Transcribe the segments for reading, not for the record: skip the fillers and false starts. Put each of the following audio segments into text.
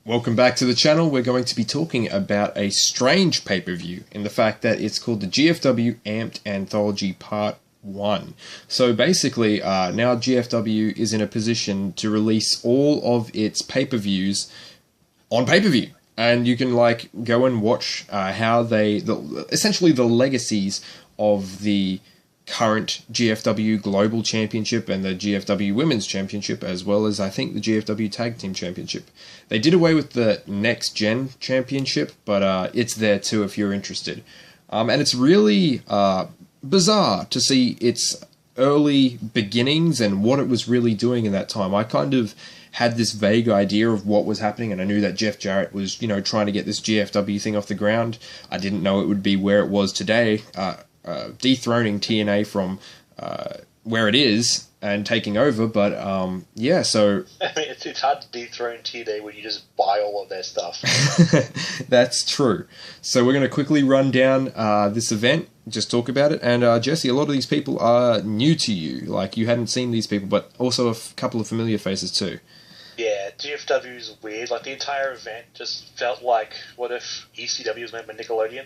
Welcome back to the channel. We're going to be talking about a strange pay-per-view in the fact that it's called the GFW Amped Anthology Part 1. So basically, now GFW is in a position to release all of its pay-per-views on pay-per-view. And you can go and watch how essentially the legacies of the current GFW Global Championship and the GFW Women's Championship, as well as I think the GFW Tag Team Championship. They did away with the Next Gen Championship, but it's there too if you're interested. And it's really bizarre to see its early beginnings and what it was really doing in that time. I kind of had this vague idea of what was happening, and I knew that Jeff Jarrett was, trying to get this GFW thing off the ground. I didn't know it would be where it was today. Dethroning TNA from where it is and taking over, but yeah, so... I mean, it's hard to dethrone TNA when you just buy all of their stuff. That's true. So we're going to quickly run down this event, just talk about it, and Jesse, a lot of these people are new to you, you hadn't seen these people, but also a couple of familiar faces too. Yeah, GFW is weird. The entire event just felt like, what if ECW was made by Nickelodeon?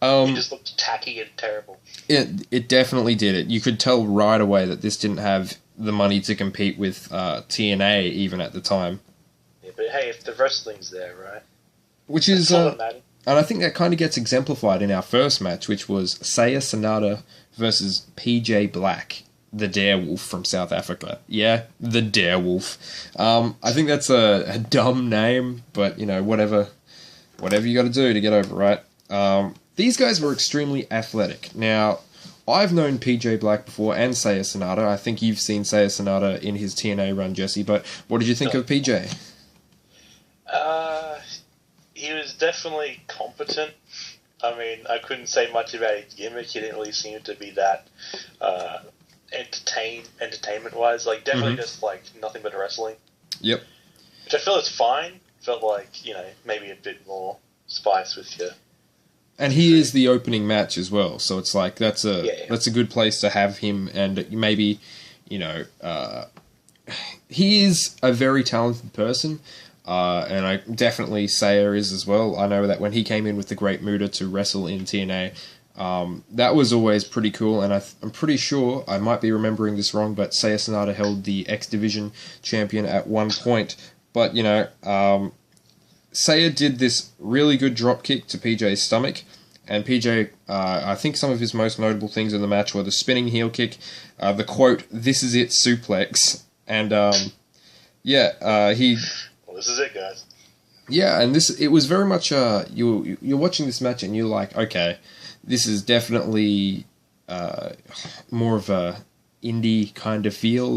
It just looked tacky and terrible. It definitely did it. You could tell right away that this didn't have the money to compete with TNA even at the time. Yeah, but hey, if the wrestling's there, right? Which is, and I think that kind of gets exemplified in our first match, which was Saya Sanada versus PJ Black, the Darewolf from South Africa. Yeah, the Darewolf. I think that's a dumb name, but whatever you got to do to get over, right? These guys were extremely athletic. Now, I've known PJ Black before and Saya Sanada. I think you've seen Saya Sanada in his TNA run, Jesse, but what did you think of PJ? He was definitely competent. I mean, I couldn't say much about his gimmick. He didn't really seem to be that entertainment-wise. Definitely just, nothing but wrestling. Yep. Which I feel is fine. Felt like, maybe a bit more spice with you. And he is the opening match as well, so it's that's a good place to have him, and maybe, he is a very talented person, and I definitely Saya is as well. I know that when he came in with the Great Muta to wrestle in TNA, that was always pretty cool, and I'm pretty sure, I might be remembering this wrong, but Saya Sanada held the X Division champion at one point, but, Saya did this really good drop kick to PJ's stomach, and PJ, I think some of his most notable things in the match were the spinning heel kick, the quote, "This is it suplex," and he... Well, this is it, guys. Yeah, and it was very much, you're watching this match and you're like, okay, this is definitely more of a indie kind of feel,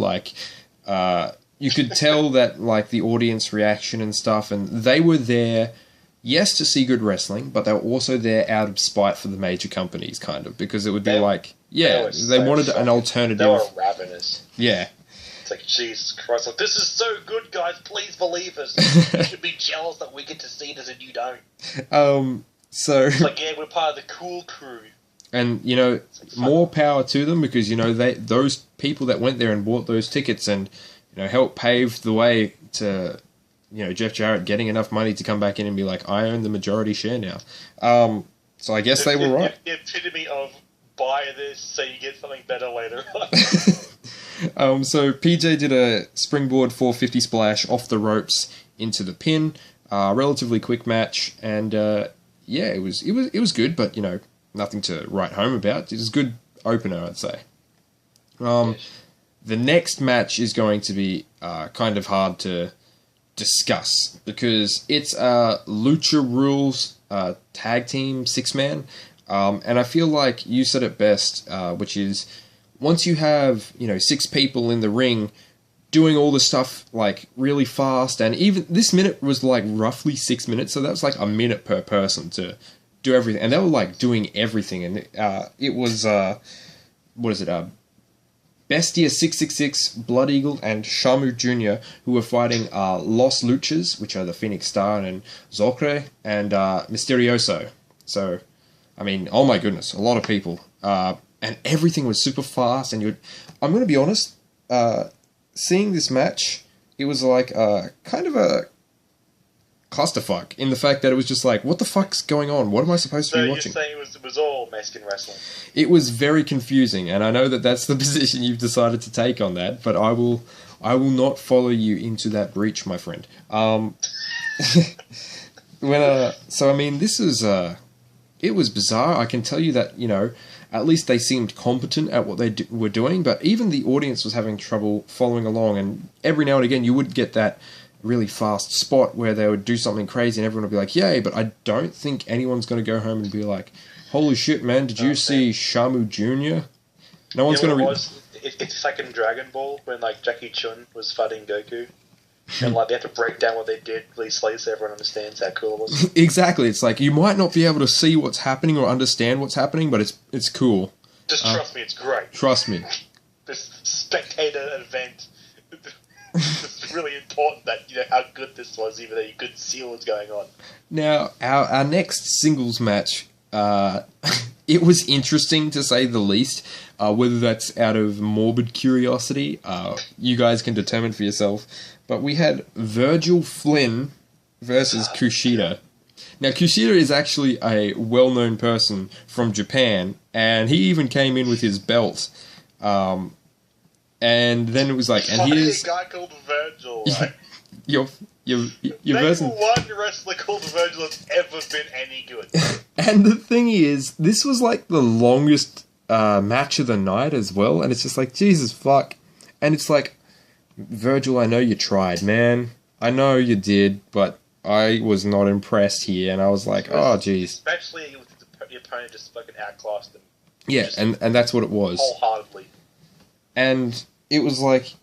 you could tell that, the audience reaction and stuff, and they were there, yes, to see good wrestling, but they were also there out of spite for the major companies, kind of, because it would be they wanted an alternative. They were ravenous. Yeah. It's Jesus Christ, this is so good, guys, please believe us. You should be jealous that we get to see this and you don't. So... It's yeah, we're part of the cool crew. And, more power to them, because, those people that went there and bought those tickets and... help pave the way to, Jeff Jarrett getting enough money to come back in and be like, I own the majority share now. So I guess they were right. The epitome of buy this so you get something better later on. So PJ did a springboard 450 splash off the ropes into the pin. Relatively quick match. And, it was good, but, nothing to write home about. It was a good opener, I'd say. The next match is going to be kind of hard to discuss because it's Lucha Rules tag team 6-man, and I feel like you said it best, which is once you have 6 people in the ring doing all the stuff really fast, and even this minute was roughly 6 minutes, so that was a minute per person to do everything, and they were doing everything, and it was what is it? Bestia 666, Blood Eagle, and Shamu Jr., who were fighting Los Luchas, which are the Phoenix Star and Zocre, and Misterioso. So, I mean, oh my goodness, a lot of people. And everything was super fast, and I'm going to be honest, seeing this match, it was kind of a clusterfuck in the fact that it was just like, what the fuck's going on? What am I supposed to be watching? So you're saying it was all Mexican wrestling? It was very confusing, and I know that that's the position you've decided to take on that, but I will not follow you into that breach, my friend. So I mean, this is it was bizarre. I can tell you that, you know, at least they seemed competent at what they were doing, but even the audience was having trouble following along, and every now and again you would get that really fast spot where they would do something crazy and everyone would be like, yay, but I don't think anyone's going to go home and be like, holy shit, man, did you see Shamu Jr.? No one's going to... It's like in Dragon Ball when like Jackie Chun was fighting Goku. And like they have to break down what they did really slowly so everyone understands how cool it was. Exactly. It's like you might not be able to see what's happening or understand what's happening, but it's cool. Just trust me, it's great. Trust me. This spectator event. It's really important that you know how good this was, even though you couldn't see what was going on. Now, our next singles match, it was interesting to say the least. Whether that's out of morbid curiosity, you guys can determine for yourself. But we had Virgil Flynn versus Kushina. Now, Kushina is actually a well-known person from Japan, and he even came in with his belt. And then it was like, and here's a guy called Virgil. Right? your version. One wrestler called Virgil that's ever been any good. And the thing is, this was like the longest match of the night as well, and it's just like, Jesus fuck. And it's like, Virgil, I know you tried, man. I know you did, but I was not impressed here, and I was like, oh, jeez. Especially with the opponent just fucking outclassed him. Yeah, and that's what it was. Wholeheartedly. And it was like,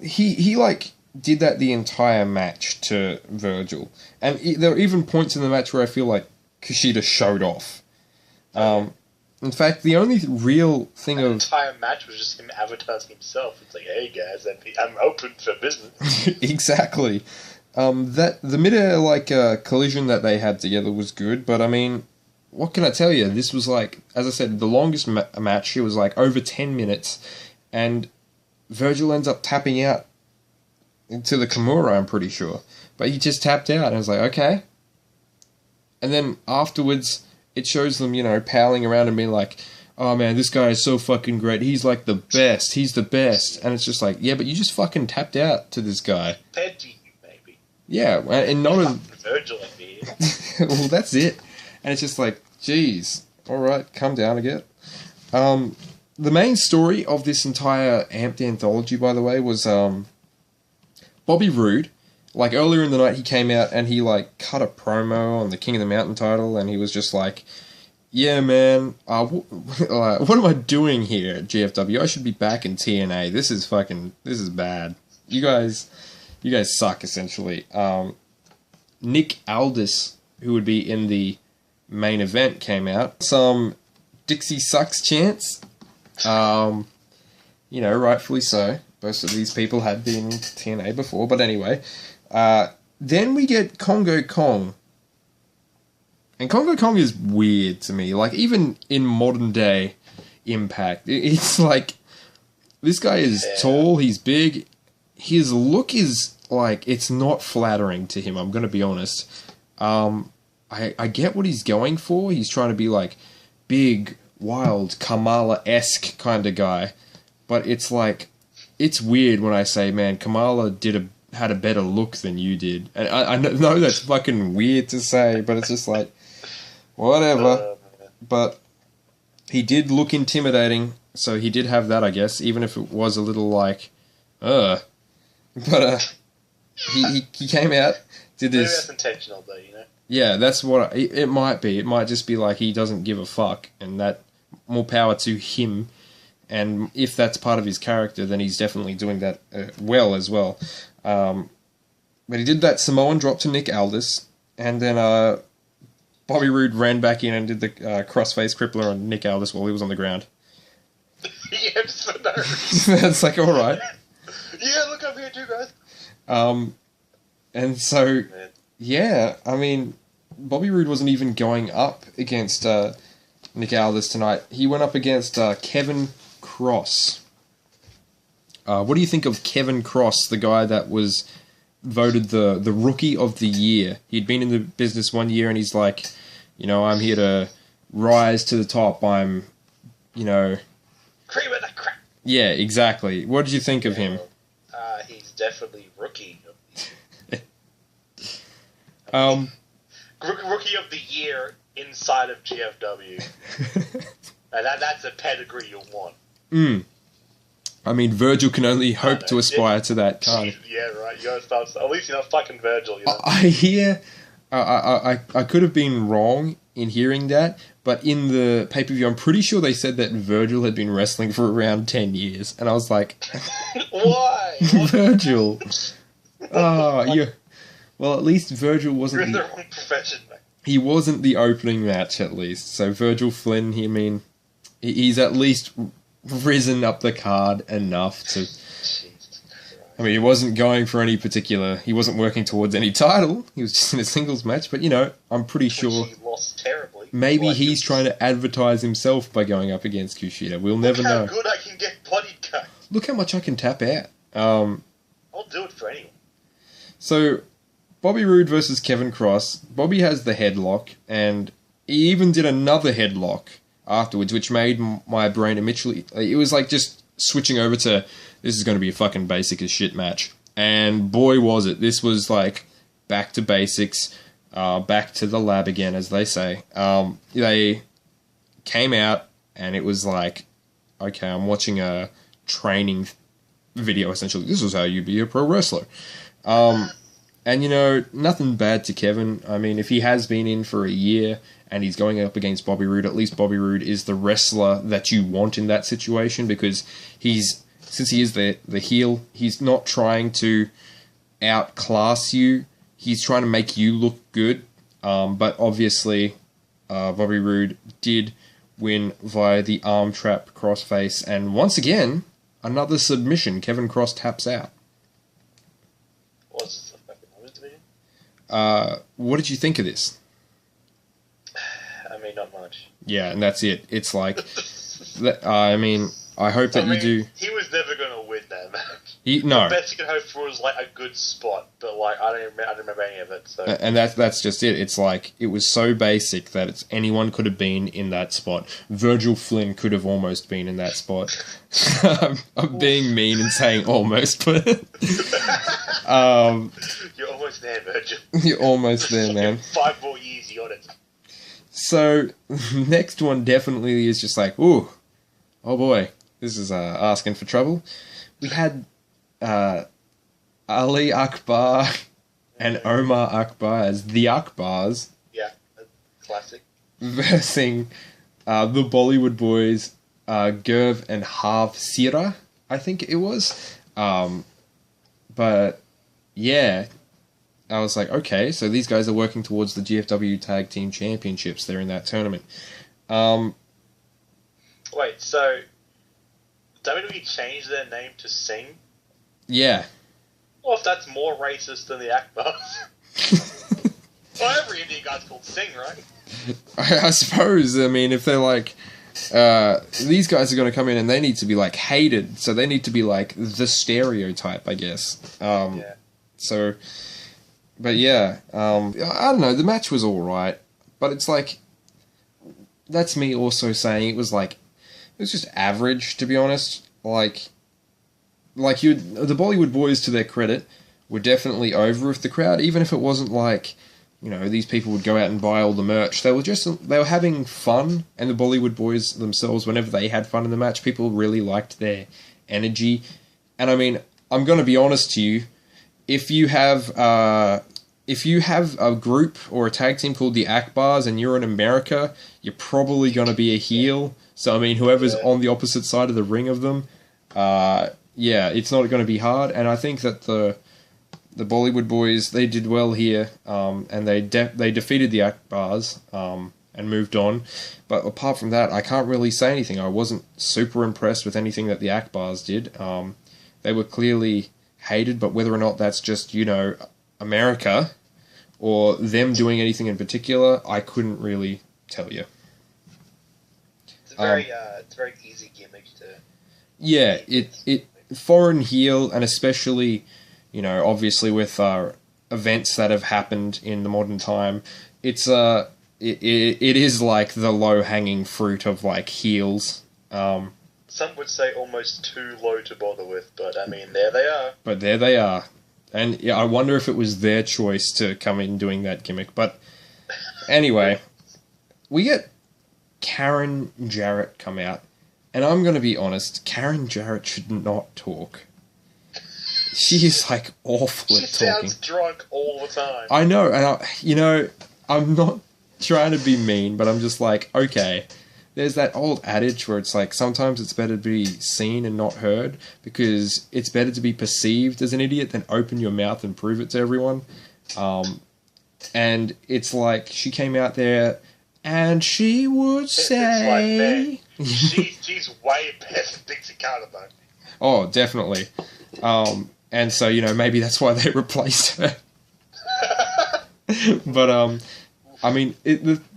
he like, did that the entire match to Virgil. And there were even points in the match where I feel like Kushida showed off. In fact, the only real thing the entire match was just him advertising himself. It's like, hey guys, I'm open for business. Exactly. The mid-air collision that they had together was good, but I mean, what can I tell you? This was like, as I said, the longest match. It was like over 10 minutes, and Virgil ends up tapping out into the Kimura, I'm pretty sure. But he just tapped out, and I was like, okay. And then afterwards, it shows them, you know, palling around and being like, oh man, this guy is so fucking great. He's like the best. He's the best. And it's just like, yeah, but you just fucking tapped out to this guy. Compared to you, maybe. Yeah, and not a... Virgil and me. Well, that's it. And it's just like, geez, alright, calm down again. The main story of this entire Amped anthology, by the way, was Bobby Roode. Like, earlier in the night, he came out and he, like, cut a promo on the King of the Mountain title, and he was just like, yeah, man, what am I doing here at GFW? I should be back in TNA. This is bad. You guys suck, essentially. Nick Aldous, who would be in the main event, came out. Some Dixie sucks chants. You know, rightfully so. Most of these people had been in TNA before, but anyway... then we get Kongo Kong. And Kongo Kong is weird to me. Like, even in modern day Impact, it's like, this guy is tall, he's big. His look is, like, it's not flattering to him, I'm gonna be honest. I get what he's going for. He's trying to be, like, big, wild, Kamala-esque kind of guy. But it's like, it's weird when I say, man, Kamala had a better look than you did. And I know that's fucking weird to say, but it's just like, whatever. But he did look intimidating, so he did have that, I guess, even if it was a little like, But he came out, did this... Maybe that's intentional, though, you know? Yeah, that's what... It might be. It might just be like he doesn't give a fuck, and that, more power to him. And if that's part of his character, then he's definitely doing that well as well. But he did that Samoan drop to Nick Aldous, and then Bobby Roode ran back in and did the crossface crippler on Nick Aldous while he was on the ground. Yeah, just for no reason. It's like, alright. Yeah, look up here too, guys. And so, yeah, I mean, Bobby Roode wasn't even going up against Nick Aldous tonight. He went up against Kevin Cross. What do you think of Kevin Cross, the guy that was voted the rookie of the year. He'd been in the business 1 year, and he's like, I'm here to rise to the top. I'm, cream of the crap. Yeah, exactly. What did you think of him? He's definitely rookie of the year. Rookie of the year inside of GFW. That's a pedigree you'll want. I mean, Virgil can only hope to aspire to that, can't he? Yeah, right. You gotta start. At least you're not fucking Virgil. I hear. I could have been wrong in hearing that, but in the pay-per-view, I'm pretty sure they said that Virgil had been wrestling for around 10 years, and I was like, why? Virgil. Yeah. Well, at least Virgil wasn't. You're in the wrong profession, mate. He wasn't the opening match, at least. So Virgil Flynn, he's at least risen up the card enough to. I mean, he wasn't going for any particular. He wasn't working towards any title. He was just in a singles match. But I'm pretty sure. He lost terribly. Maybe he's trying to advertise himself by going up against Kushina. We'll never know. Look how good I can get bodied cut. Look how much I can tap out. I'll do it for anyone. So, Bobby Roode versus Kevin Cross. Bobby has the headlock, and he even did another headlock afterwards, which made my brain immediately. It was like just switching over to this is going to be a fucking basic as shit match, and boy was it. This was like back to basics, back to the lab again, as they say. They came out, and it was like, okay, I'm watching a training video. Essentially, this is how you be a pro wrestler. And, nothing bad to Kevin. I mean, if he has been in for a year and he's going up against Bobby Roode, at least Bobby Roode is the wrestler that you want in that situation, because since he is the heel, he's not trying to outclass you. He's trying to make you look good. But obviously, Bobby Roode did win via the arm trap crossface. And once again, another submission. Kevin Cross taps out. What did you think of this? I mean, not much. Yeah, and that's it. It's like, I mean, I hope that you do. He was never going to win that match. No. The best you could hope for was like a good spot, but like I don't remember any of it. So. And that's just it. It's like it was so basic that anyone could have been in that spot. Virgil Flynn could have almost been in that spot. I'm being mean and saying almost, but you're almost there, Virgil. You're almost there, man. 5 more years, you got it. So next one definitely is just like, ooh, oh boy, this is asking for trouble. We had Ali Akbar and Omar Akbar as the Akbars. Yeah, classic. Versing the Bollywood boys, Gurv and Harv Sira, I think it was. But yeah, I was like, okay, so these guys are working towards the GFW Tag Team Championships. They're in that tournament. Wait, so WWE changed their name to Singh? Yeah. Well, if that's more racist than the Akbars. Well, every Indian guy's called Singh, right? I suppose. I mean, if they're like, these guys are going to come in and they need to be like hated, so they need to be like the stereotype, I guess. Yeah. So, but yeah, I don't know. The match was all right, but it's like, that's me also saying it was just average, to be honest. Like the Bollywood boys, to their credit, were definitely over with the crowd, even if it wasn't like, these people would go out and buy all the merch. They were having fun, and the Bollywood boys themselves, whenever they had fun in the match, people really liked their energy. And I mean, I'm going to be honest to you, if you have a group or a tag team called the Akbars and you're in America, you're probably going to be a heel. So I mean, whoever's on the opposite side of the ring of them, it's not going to be hard. And I think that the Bollywood boys, they did well here, and they defeated the Akbars and moved on. But apart from that, I can't really say anything. I wasn't super impressed with anything that the Akbars did. They were clearly hated, but whether or not that's just, America or them doing anything in particular, I couldn't really tell you. It's a very easy gimmick to... Yeah, it foreign heel, and especially, obviously with events that have happened in the modern time, it's it is like the low-hanging fruit of like heels. Some would say almost too low to bother with, but I mean, there they are. But there they are. And yeah, I wonder if it was their choice to come in doing that gimmick. But anyway, we get Karen Jarrett come out. And I'm going to be honest, Karen Jarrett should not talk. She is like awful at talking. She sounds drunk all the time. I know, and I'm not trying to be mean, but I'm just like, okay. There's that old adage where it's like, sometimes it's better to be seen and not heard, because it's better to be perceived as an idiot than open your mouth and prove it to everyone. And it's like, she came out there, and she would say... It's like, she's way better than Dixie Carter, though. Oh, definitely. And so, maybe that's why they replaced her. But, I mean,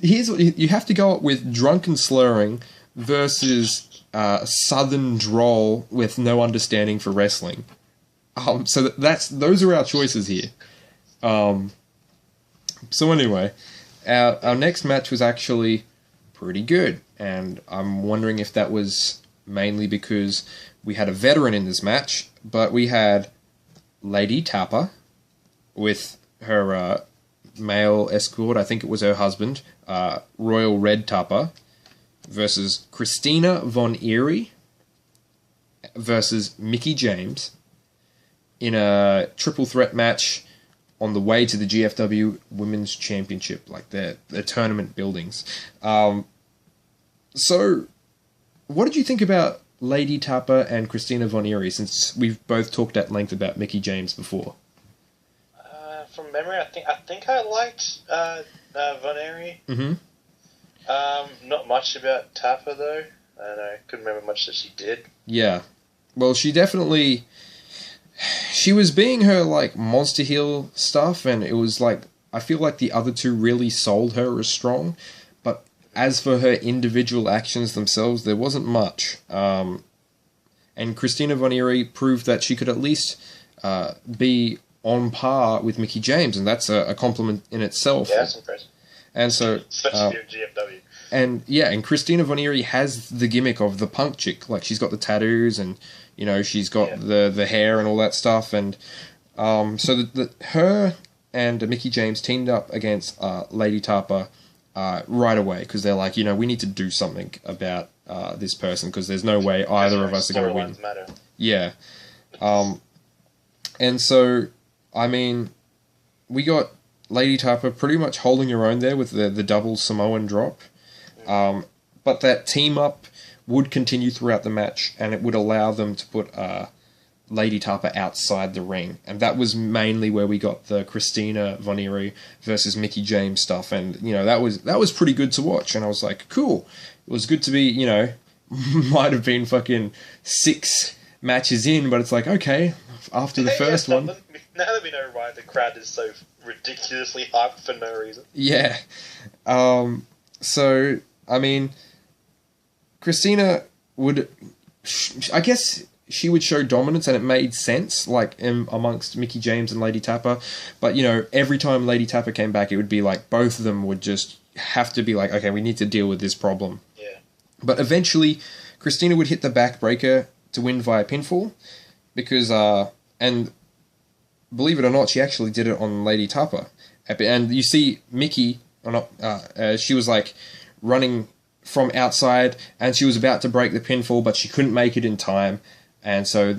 here's what you have to go up with: drunken slurring versus southern drawl with no understanding for wrestling. So those are our choices here. So anyway, our next match was actually pretty good, and I'm wondering if that was mainly because we had a veteran in this match, but we had Lady Tapper with her male escort, I think it was her husband, Royal Red Tapper, versus Christina Von Eerie versus Mickie James in a triple threat match on the way to the GFW Women's Championship, like their tournament buildings. So, what did you think about Lady Tapper and Christina Von Eerie, since we've both talked at length about Mickie James before? From memory, I think I liked Von Eerie. Mm-hmm. Not much about Tapper, though. I couldn't remember much that she did. Yeah. Well, she was being her, like, monster heel stuff, and it was like, I feel like the other two really sold her as strong, but as for her individual actions themselves, there wasn't much. And Christina Von Eerie proved that she could at least be on par with Mickie James, and that's a compliment in itself. Yeah, that's impressive. And so, especially in GFW. And Christina Von Eerie has the gimmick of the punk chick. Like, she's got the tattoos, and she's got the hair and all that stuff. And so her and Mickie James teamed up against Lady Tapper right away, because they're like, we need to do something about this person, because there's no way either of us are going to win. Matter. Yeah. And so, I mean, we got Lady Tapper pretty much holding her own there with the double Samoan drop. But that team up would continue throughout the match, and it would allow them to put Lady Tapper outside the ring. And that was mainly where we got the Christina Von Eerie versus Mickie James stuff. And, that was pretty good to watch. And I was like, cool. It was good to be, might have been fucking 6 matches in, but it's like, okay, after the first one... Now that we know why the crowd is so ridiculously hyped for no reason. Yeah. So, I mean, Christina would... I guess she would show dominance, and it made sense, like, amongst Mickie James and Lady Tapper. But, every time Lady Tapper came back, it would be like both of them would just have to be like, okay, we need to deal with this problem. Yeah. But eventually, Christina would hit the backbreaker to win via pinfall, because... and... believe it or not, she actually did it on Lady Tapper. And you see Mickie, she was like running from outside, and she was about to break the pinfall, but she couldn't make it in time. And so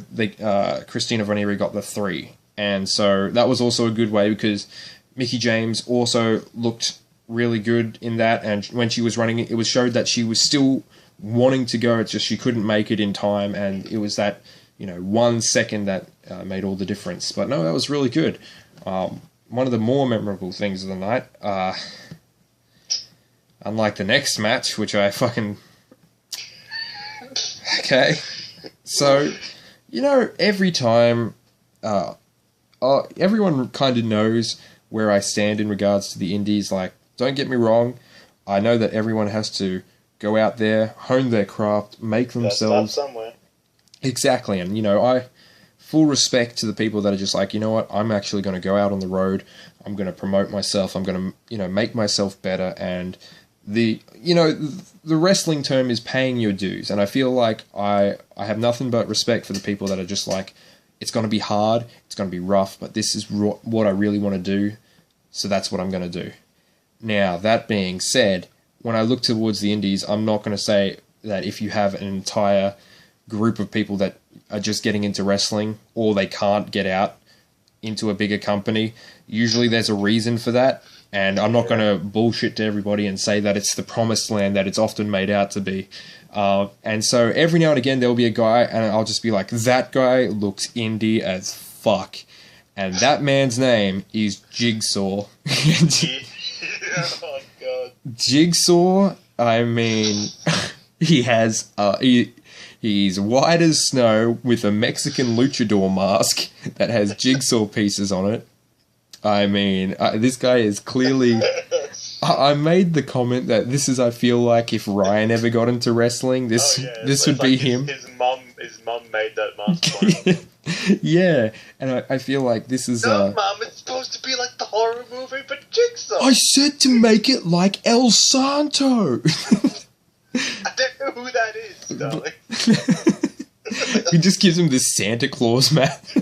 Christina Von Eerie got the 3. And so that was also a good way, because Mickie James also looked really good in that. And when she was running it, it was showed that she was still wanting to go. It's just she couldn't make it in time. And it was that, 1 second that made all the difference. But no, that was really good. One of the more memorable things of the night, unlike the next match, which I fucking... Okay. So, every time... everyone kind of knows where I stand in regards to the indies. Like, don't get me wrong, I know that everyone has to go out there, hone their craft, make themselves... Start somewhere. Exactly, and I full respect to the people that are just like, you know what, I'm actually going to go out on the road, I'm going to promote myself, I'm going to, make myself better, and the wrestling term is paying your dues, and I feel like I have nothing but respect for the people that are just like, it's going to be hard, it's going to be rough, but this is what I really want to do, so that's what I'm going to do. Now, that being said, when I look towards the indies, I'm not going to say that if you have an entire group of people that are just getting into wrestling, or they can't get out into a bigger company, usually there's a reason for that, and I'm not going to bullshit to everybody and say that it's the promised land that it's often made out to be. And so every now and again there'll be a guy, and I'll just be like, that guy looks indie as fuck, and that man's name is Jigsaw. Oh god. Jigsaw, I mean, he has he's white as snow with a Mexican luchador mask that has jigsaw pieces on it. I mean, this guy is clearly... I made the comment that this is, I feel like, if Ryan ever got into wrestling, this would be him. His mum made that mask for him. Yeah, and I feel like this is... No, Mum, it's supposed to be like the horror movie, but Jigsaw! I said to make it like El Santo! I don't know who that is, darling. He just gives him this Santa Claus mask.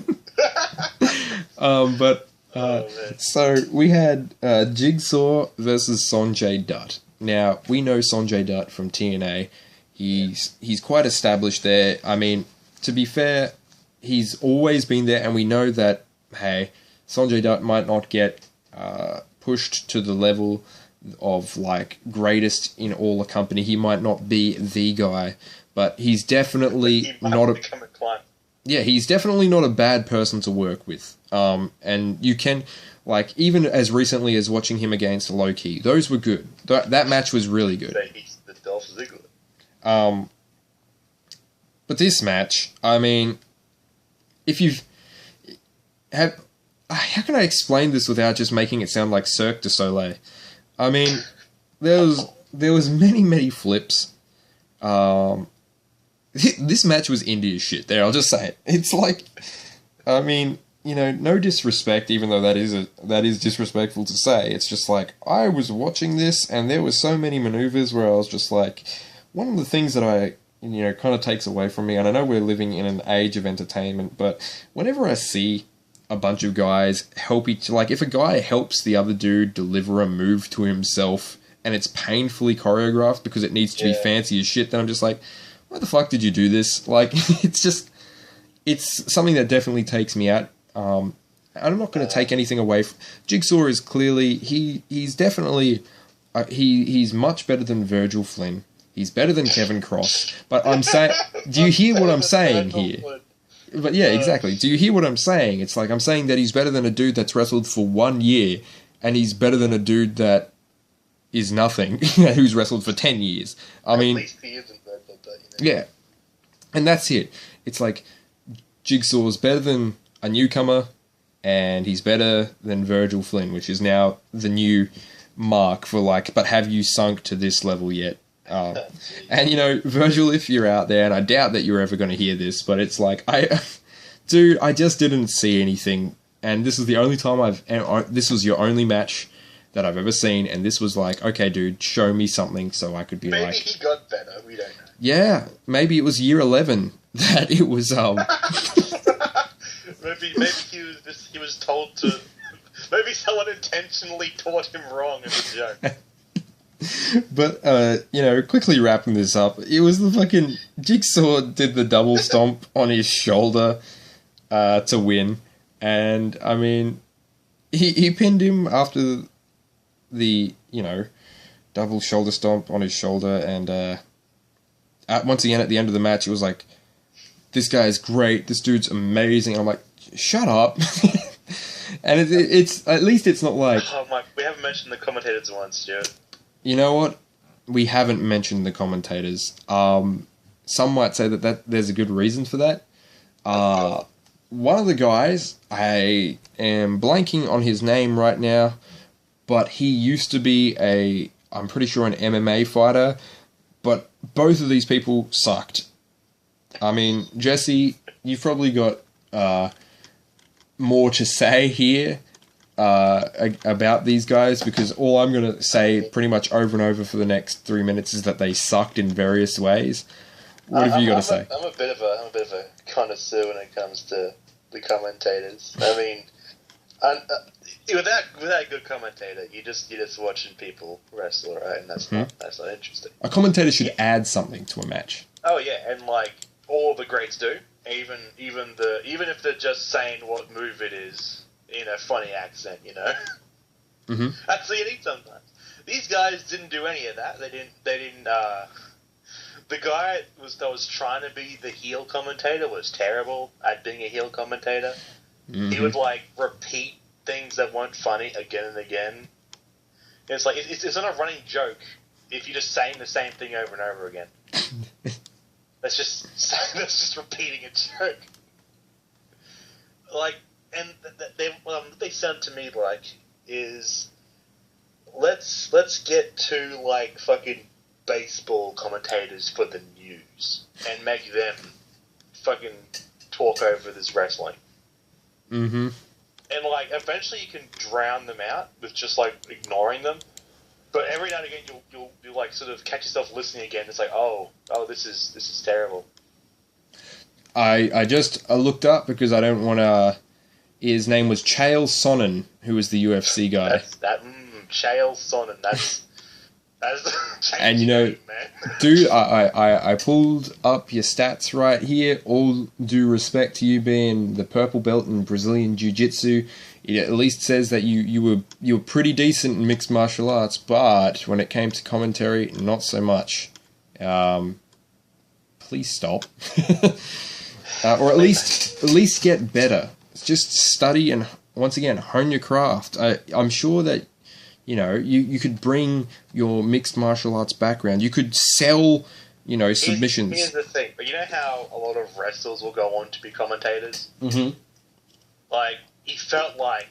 So we had Jigsaw versus Sanjay Dutt. Now, we know Sanjay Dutt from TNA. He's quite established there. I mean, to be fair, he's always been there, and we know that, hey, Sanjay Dutt might not get pushed to the level of, like, greatest in all the company. He might not be the guy, but he's definitely he's definitely not a bad person to work with. And you can, like, even as recently as watching him against Low-Key, those were good. That match was really good. He's the Dolph Ziggler. But this match, I mean, if you've... How can I explain this without just making it sound like Cirque du Soleil? I mean, there was many flips. This match was indie as shit. There, I'll just say it. It's like, I mean, no disrespect, even though that is disrespectful to say. It's just like, I was watching this, and there were so many maneuvers where I was just like, one of the things that I, kind of takes away from me, and I know we're living in an age of entertainment, but whenever I see a bunch of guys help if a guy helps the other dude deliver a move to himself, and it's painfully choreographed because it needs to be fancy as shit, then I'm just like, why the fuck did you do this? Like, it's something that definitely takes me out. I'm not going to take anything away from... Jigsaw is clearly... He's definitely... he's much better than Virgil Flynn. He's better than Kevin Cross. But I'm saying... Do you hear what I'm saying here? But yeah, exactly. Do you hear what I'm saying? It's like, I'm saying that he's better than a dude that's wrestled for 1 year, and he's better than a dude that is nothing, who's wrestled for 10 years. I mean... At least he isn't. Yeah, and that's it. It's like, Jigsaw's better than a newcomer, and he's better than Virgil Flynn, which is now the new mark for, like, but have you sunk to this level yet? And, Virgil, if you're out there, and I doubt that you're ever going to hear this, but it's like, dude, I just didn't see anything, and this is the only time this was your only match that I've ever seen, and this was like, okay, dude, show me something so I could be maybe he got better, we don't know. Yeah, maybe it was year 11 that it was, maybe he was told to... Maybe someone intentionally taught him wrong in the joke. But, quickly wrapping this up, it was the fucking... Jigsaw did the double stomp on his shoulder to win, and, I mean, he pinned him after the, double shoulder stomp on his shoulder, and, once again, at the end of the match, it was like, this guy's great, this dude's amazing. I'm like, shut up. And it's at least it's not like... Oh my, we haven't mentioned the commentators once, Jared. You know what? We haven't mentioned the commentators. Some might say that there's a good reason for that. One of the guys, I am blanking on his name right now, but he used to be I'm pretty sure an MMA fighter, but both of these people sucked. I mean, Jesse, you've probably got more to say here about these guys, because all I'm going to say pretty much over and over for the next 3 minutes is that they sucked in various ways. What have you got to say? I'm a bit of a connoisseur when it comes to the commentators. I mean, without a good commentator, you're just watching people wrestle, right? And that's not interesting. A commentator should add something to a match. Oh yeah, and like all the greats do, even if they're just saying what move it is in a funny accent, you know. Mm-hmm. That's what you need sometimes. These guys didn't do any of that. They didn't. The guy that was trying to be the heel commentator was terrible at being a heel commentator. Mm-hmm. He would like repeat things that weren't funny again and again. It's like it's not a running joke if you're just saying the same thing over and over again. That's just repeating a joke. Like, and what they sound to me like is let's get to like fucking baseball commentators for the news and make them fucking talk over this wrestling. Mm-hmm. And like eventually you can drown them out with just like ignoring them. But every now and again you'll like sort of catch yourself listening again. It's like, oh, this is terrible. I just looked up because I don't want to. His name was Chael Sonnen, who was the UFC guy. Chael Sonnen. That's and you know, dude, I pulled up your stats right here. All due respect to you being the purple belt in Brazilian Jiu-Jitsu, it at least says that you were pretty decent in mixed martial arts, but when it came to commentary, not so much. Please stop, or at least get better. Just study and once again hone your craft. I'm sure that. You know, you could bring your mixed martial arts background. You could sell, submissions. Here's the thing. You know how a lot of wrestlers will go on to be commentators? Mm-hmm. Like, he felt like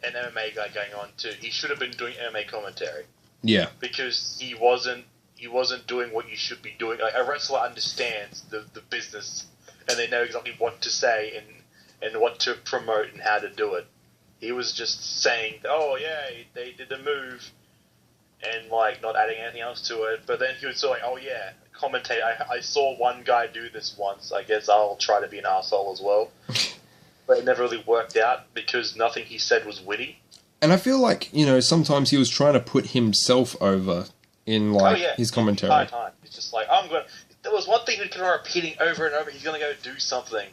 an MMA guy going on to... He should have been doing MMA commentary. Yeah. Because he wasn't doing what you should be doing. Like, a wrestler understands the business, and they know exactly what to say and what to promote and how to do it. He was just saying, oh, yeah, they did the move, and, like, not adding anything else to it. But then he would say, like, oh, yeah, commentate. I saw one guy do this once. I guess I'll try to be an arsehole as well. But it never really worked out because nothing he said was witty. And I feel like, sometimes he was trying to put himself over in, like, his commentary. The entire time. It's just like, there was one thing he kept on repeating over and over. He's going to go do something.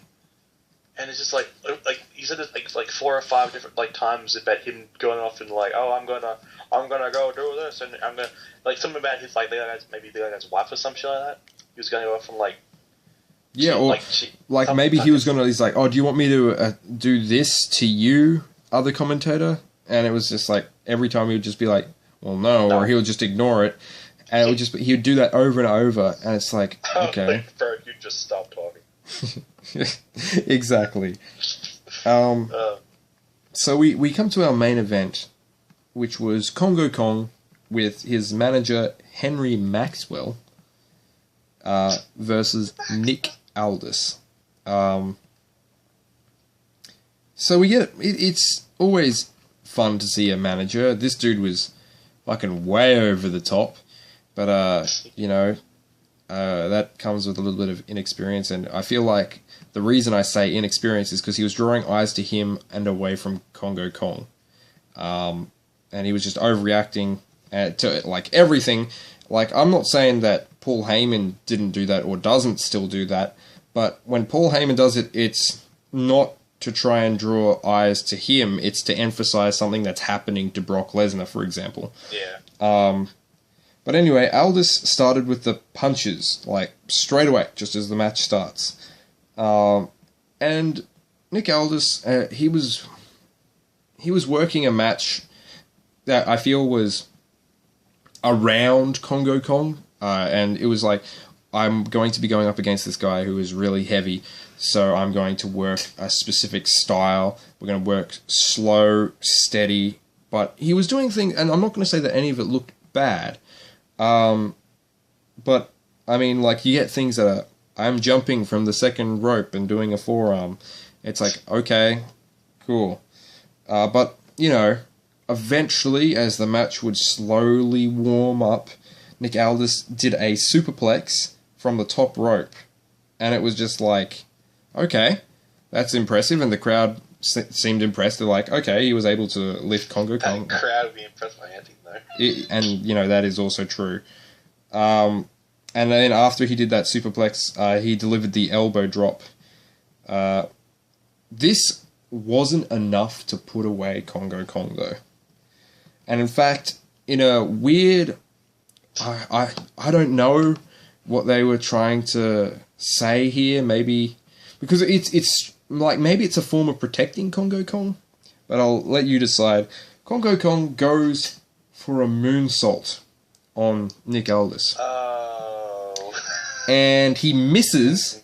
And it's just like you said it like 4 or 5 different like times about him going off and like, oh, I'm gonna go do this, and I'm gonna like something about his like the guy's wife or some shit like that. He was going to go off and like, yeah, or like maybe he was gonna. He's like, oh, do you want me to do this to you, other commentator? And it was just like every time he would just be like, well, no, or he would just ignore it, and it would just he would do that over and over, and it's like, okay, bro, you just stop talking. Exactly. So we come to our main event, which was Kongo Kong with his manager Henry Maxwell versus Nick Aldous. So we get it's always fun to see a manager. This dude was fucking way over the top, but that comes with a little bit of inexperience, and I feel like the reason I say inexperience is because he was drawing eyes to him and away from Kongo Kong. And he was just overreacting to like everything. Like, I'm not saying that Paul Heyman didn't do that or doesn't still do that, but when Paul Heyman does it, it's not to try and draw eyes to him, it's to emphasize something that's happening to Brock Lesnar, for example. Yeah. But anyway, Aldous started with the punches, like, straight away, just as the match starts. And Nick Aldous, he was working a match that I feel was around Kongo Kong, and it was like, I'm going to be going up against this guy who is really heavy, so I'm going to work a specific style. We're going to work slow, steady, but he was doing things, and I'm not going to say that any of it looked bad, but, I mean, like, you get things that are, I'm jumping from the second rope and doing a forearm, It's like, okay, cool. But, you know, eventually, as the match would slowly warm up, Nick Aldous did a superplex from the top rope. And it was just like, okay, that's impressive. And the crowd seemed impressed. They're like, okay, he was able to lift Kongo Kong. The crowd would be impressed by anything, though. And, you know, that is also true. And then after he did that superplex, he delivered the elbow drop. This wasn't enough to put away Kongo Kong, though. And in fact, in a weird... I don't know what they were trying to say here, maybe... Because it's like, maybe it's a form of protecting Kongo Kong, but I'll let you decide. Kongo Kong goes for a moonsault on Nick Aldous. Oh. And he misses...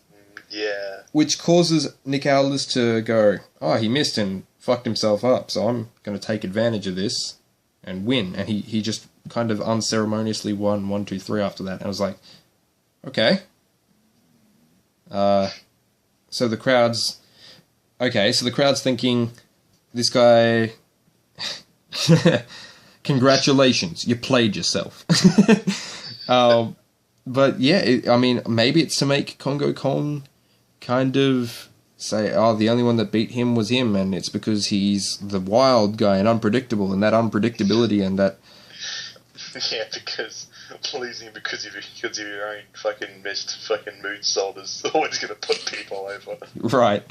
Yeah. Which causes Nick Aldous to go, oh, he missed and fucked himself up, so I'm going to take advantage of this and win. And he just kind of unceremoniously won 1, 2, 3 after that. And I was like, okay. So the crowd's thinking, this guy, congratulations, you played yourself. But yeah, I mean, maybe it's to make Kongo Kong kind of say, oh, the only one that beat him was him, and it's because he's the wild guy and unpredictable, and that unpredictability and that... Yeah, because losing because of your own fucking missed fucking moonsault is always going to put people over. Right.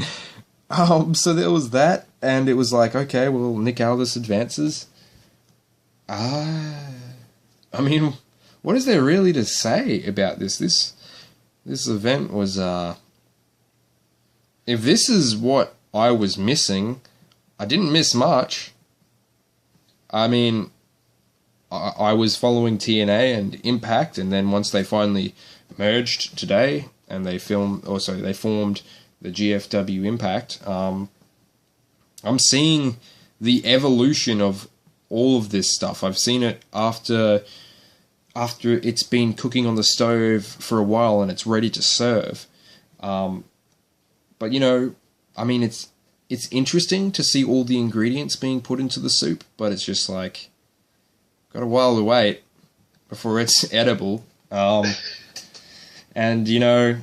So there was that, and it was like, okay, well, Nick Aldous advances. I mean, what is there really to say about this? This event was, if this is what I was missing, I didn't miss much. I mean, I was following TNA and Impact, and then once they finally merged today, and they formed the GFW Impact, I'm seeing the evolution of all of this stuff. I've seen it after it's been cooking on the stove for a while and it's ready to serve. But, you know, I mean, it's interesting to see all the ingredients being put into the soup, but it's just like, got a while to wait before it's edible. And, you know,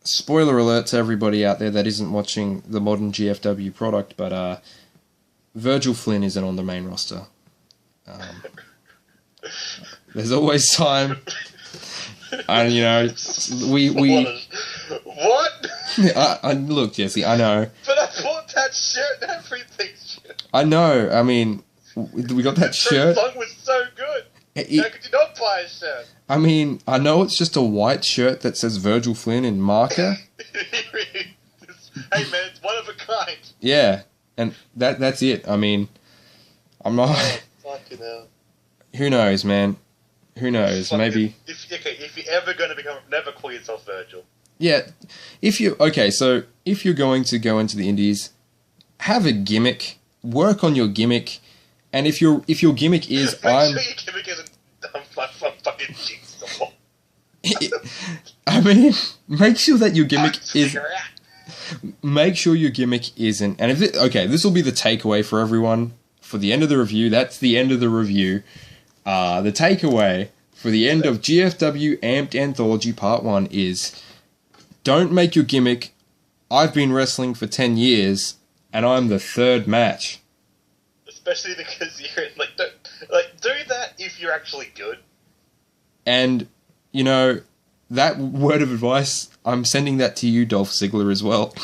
spoiler alert to everybody out there that isn't watching the modern GFW product, but Virgil Flynn isn't on the main roster. There's always time. And, you know, What? Look, Jesse, I know. But I bought that shirt and everything. I know. I mean, we got that shirt. The song was so good. How could you not buy a shirt? I mean, I know it's just a white shirt that says Virgil Flynn in marker. Hey man, it's one of a kind. Yeah, and that's it. I mean, I'm not... Oh, fucking hell. Who knows, man? Who knows? Maybe... If you're ever going to never call yourself Virgil. Yeah, if you're going to go into the indies, have a gimmick, work on your gimmick, and if your gimmick is Make sure your gimmick isn't I'm fucking Jigsaw. I mean, make sure that your gimmick is... Make sure your gimmick isn't... And this will be the takeaway for everyone for the end of the review. That's the end of the review. The takeaway for the end of GFW Amped Anthology Part 1 is... Don't make your gimmick, I've been wrestling for 10 years, and I'm the third match. Especially because you're do that if you're actually good. And, you know, that word of advice, I'm sending that to you, Dolph Ziggler, as well.